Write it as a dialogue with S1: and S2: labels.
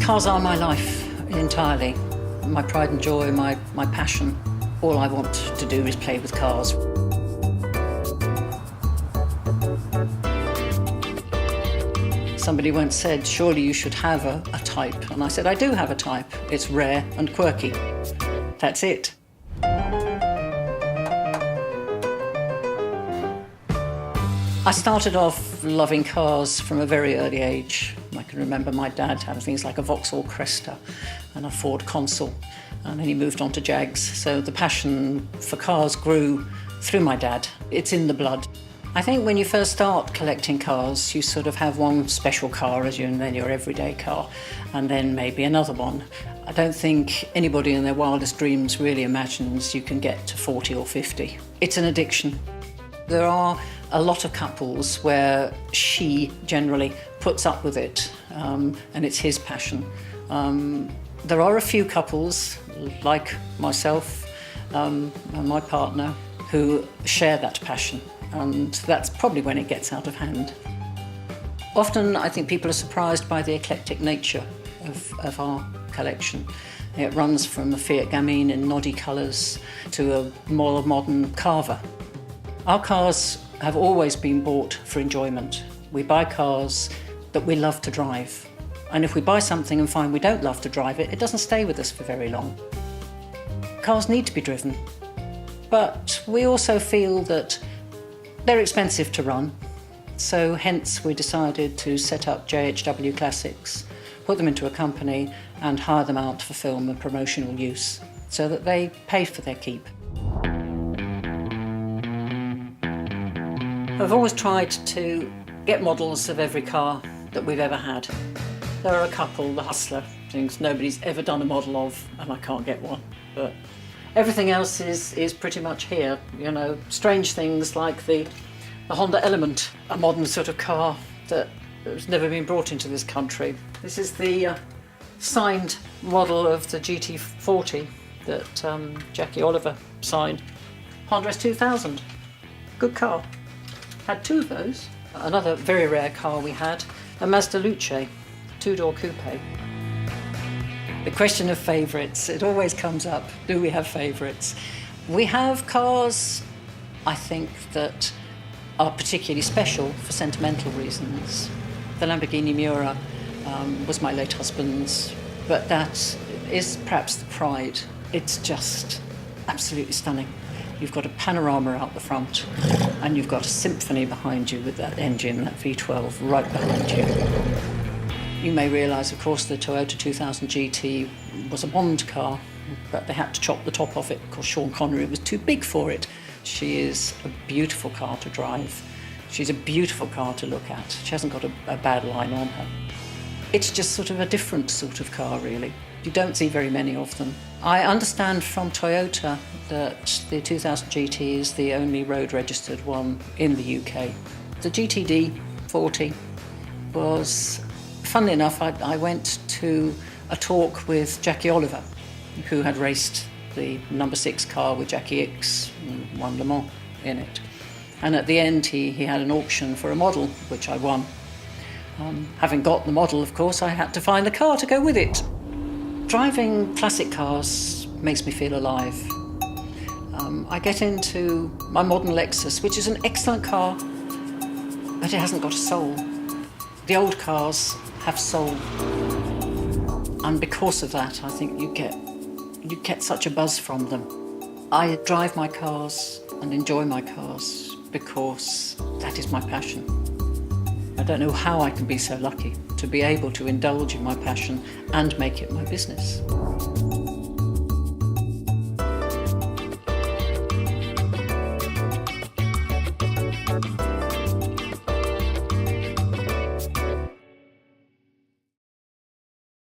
S1: Cars are my life entirely. My pride and joy, my passion. All I want to do is play with cars. Somebody once said, surely you should have a type. And I said, I do have a type. It's rare and quirky. That's it. I started off loving cars from a very early age. I can remember my dad having things like a Vauxhall Cresta and a Ford Consul, and then he moved on to Jags. So the passion for cars grew through my dad. It's in the blood. I think when you first start collecting cars, you sort of have one special car as and then your everyday car, and then maybe another one. I don't think anybody in their wildest dreams really imagines you can get to 40 or 50. It's an addiction. There are a lot of couples where she generally puts up with it, and it's his passion. There are a few couples, like myself and my partner, who share that passion, and that's probably when it gets out of hand. Often I think people are surprised by the eclectic nature of our collection. It runs from a Fiat Gamine in noddy colours to a more modern Carver. Our cars have always been bought for enjoyment. We buy cars that we love to drive. And if we buy something and find we don't love to drive it, it doesn't stay with us for very long. Cars need to be driven. But we also feel that they're expensive to run. So hence we decided to set up JHW Classics, put them into a company and hire them out for film and promotional use so that they pay for their keep. I've always tried to get models of every car that we've ever had. There are a couple, the Hustler, things nobody's ever done a model of, and I can't get one. But everything else is pretty much here. You know, strange things like the Honda Element, a modern sort of car that has never been brought into this country. This is the signed model of the GT40 that Jackie Oliver signed. Honda S2000, good car. Had two of those. Another very rare car we had, a Mazda Luce, two-door coupe. The question of favourites, it always comes up. Do we have favourites? We have cars, I think, that are particularly special for sentimental reasons. The Lamborghini Miura was my late husband's, but that is perhaps the pride. It's just absolutely stunning. You've got a panorama out the front, and you've got a symphony behind you with that engine, that V12, right behind you. You may realise, of course, the Toyota 2000 GT was a Bond car, but they had to chop the top off it because Sean Connery was too big for it. She is a beautiful car to drive. She's a beautiful car to look at. She hasn't got a bad line on her. It's just sort of a different sort of car, really. You don't see very many of them. I understand from Toyota that the 2000 GT is the only road-registered one in the UK. The GTD 40 was, funnily enough, I went to a talk with Jackie Oliver, who had raced the number 6 car with Jackie X and won Le Mans in it. And at the end, he had an auction for a model, which I won. Having got the model, of course, I had to find the car to go with it. Driving classic cars makes me feel alive. I get into my modern Lexus, which is an excellent car, but it hasn't got a soul. The old cars have soul. And because of that, I think you get such a buzz from them. I drive my cars and enjoy my cars because that is my passion. I don't know how I can be so lucky to be able to indulge in my passion and make it my business.